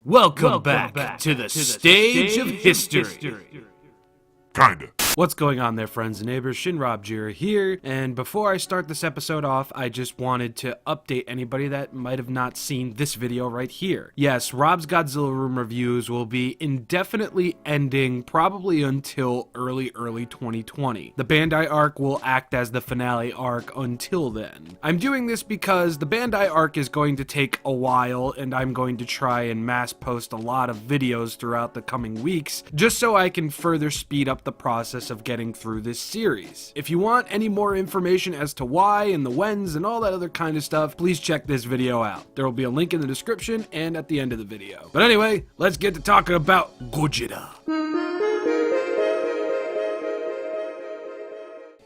Welcome back to the stage of history. Kinda. What's going on there, friends and neighbors? ShinRobjira here, and before I start this episode off, I just wanted to update anybody that might have not seen this video right here. Yes, Rob's Godzilla Room reviews will be indefinitely ending probably until early 2020. The Bandai arc will act as the finale arc until then. I'm doing this because the Bandai arc is going to take a while, and I'm going to try and mass post a lot of videos throughout the coming weeks, just so I can further speed up the process of getting through this series. If you want any more information as to why and the whens and all that other kind of stuff, please check this video out. There will be a link in the description and at the end of the video. But anyway, let's get to talking about Gojira.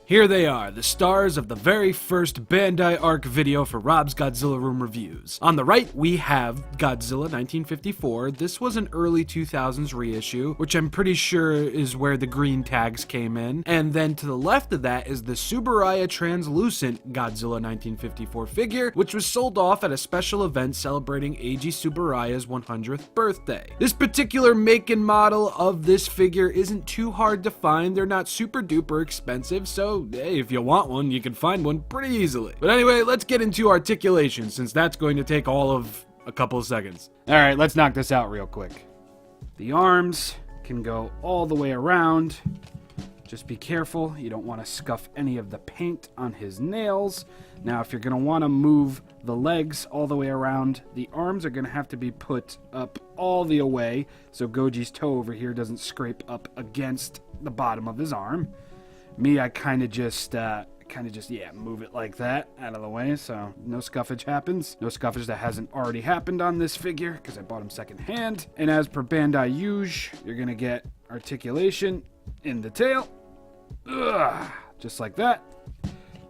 Here they are, the stars of the very first Bandai arc video for Rob's Godzilla Room reviews. On the right, we have Godzilla 1954. This was an early 2000s reissue, which I'm pretty sure is where the green tags came in. And then to the left of that is the Tsuburaya translucent Godzilla 1954 figure, which was sold off at a special event celebrating Eiji Tsuburaya's 100th birthday. This particular make and model of this figure isn't too hard to find. They're not super duper expensive, so hey, if you want one, you can find one pretty easily. But anyway, let's get into articulation, since that's going to take all of a couple of seconds. Alright, let's knock this out real quick. The arms can go all the way around. Just be careful, you don't want to scuff any of the paint on his nails. Now, if you're going to want to move the legs all the way around, the arms are going to have to be put up all the way, so Goji's toe over here doesn't scrape up against the bottom of his arm. Me, I kind of just move it like that out of the way, so no scuffage happens. No scuffage that hasn't already happened on this figure, because I bought him secondhand. And as per Bandai Yuge, you're going to get articulation in the tail. Just like that.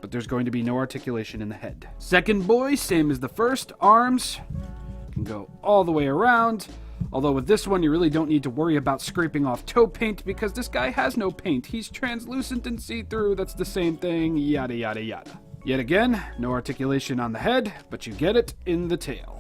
But there's going to be no articulation in the head. Second boy, same as the first. Arms can go all the way around. Although with this one, you really don't need to worry about scraping off toe paint because this guy has no paint. He's translucent and see-through. That's the same thing, yada, yada, yada. Yet again, no articulation on the head, but you get it in the tail.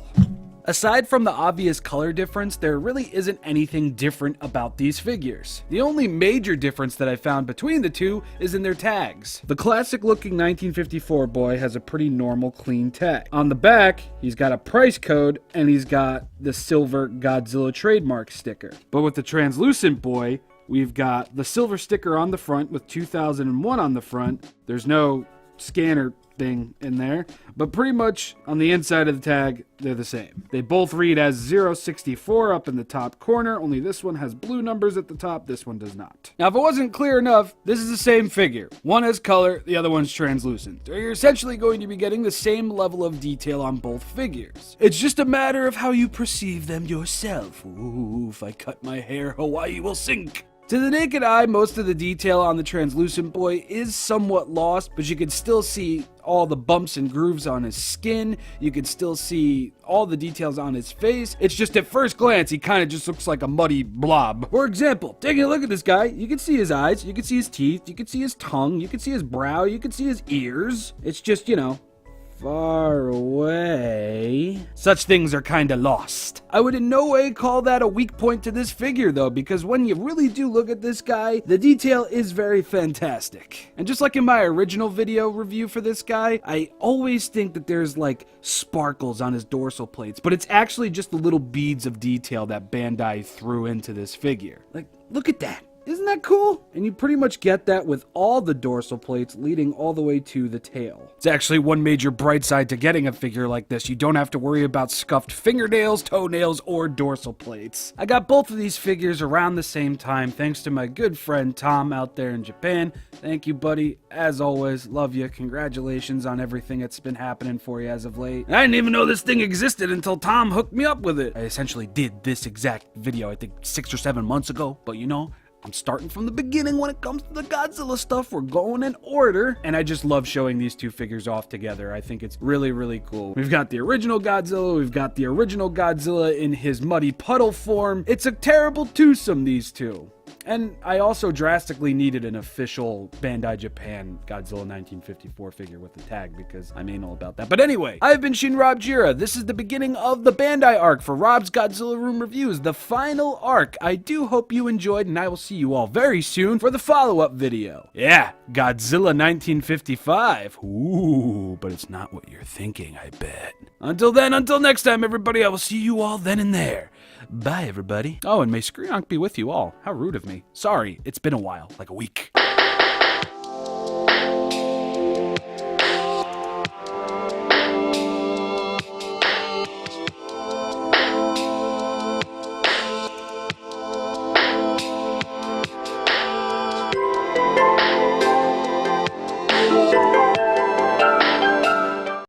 Aside from the obvious color difference, there really isn't anything different about these figures. The only major difference that I found between the two is in their tags. The classic-looking 1954 boy has a pretty normal, clean tag. On the back, he's got a price code, and he's got the silver Godzilla trademark sticker. But with the translucent boy, we've got the silver sticker on the front with 2001 on the front. There's no scanner thing in there, but pretty much on the inside of the tag, they're the same. They both read as 064 up in the top corner, only this one has blue numbers at the top, this one does not. Now, if it wasn't clear enough, this is the same figure. One has color, the other one's translucent. So you're essentially going to be getting the same level of detail on both figures. It's just a matter of how you perceive them yourself. Ooh, if I cut my hair, Hawaii will sink. To the naked eye, most of the detail on the translucent boy is somewhat lost, but you can still see all the bumps and grooves on his skin. You can still see all the details on his face. It's just at first glance, he kind of just looks like a muddy blob. For example, taking a look at this guy, you can see his eyes, you can see his teeth, you can see his tongue, you can see his brow, you can see his ears. It's just, you know, far away. Such things are kinda lost. I would in no way call that a weak point to this figure though, because when you really do look at this guy, the detail is very fantastic. And just like in my original video review for this guy, I always think that there's like sparkles on his dorsal plates, but it's actually just the little beads of detail that Bandai threw into this figure. Like, look at that. Isn't that cool? And you pretty much get that with all the dorsal plates leading all the way to the tail. It's actually one major bright side to getting a figure like this. You don't have to worry about scuffed fingernails, toenails, or dorsal plates. I got both of these figures around the same time thanks to my good friend Tom out there in Japan. Thank you, buddy. As always, love you. Congratulations on everything that's been happening for you as of late. I didn't even know this thing existed until Tom hooked me up with it. I essentially did this exact video, I think 6 or 7 months ago, but you know, I'm starting from the beginning when it comes to the Godzilla stuff. We're going in order. And I just love showing these two figures off together. I think it's really, really cool. We've got the original Godzilla. We've got the original Godzilla in his muddy puddle form. It's a terrible twosome, these two. And I also drastically needed an official Bandai Japan Godzilla 1954 figure with the tag because I'm anal about that. But anyway, I've been ShinRobjira. This is the beginning of the Bandai arc for Rob's Godzilla Room Reviews, the final arc. I do hope you enjoyed, and I will see you all very soon for the follow-up video. Yeah, Godzilla 1955. Ooh, but it's not what you're thinking, I bet. Until then, until next time, everybody, I will see you all then and there. Bye, everybody. Oh, and may Skrionk be with you all. How rude of me. Sorry, it's been a while, like a week.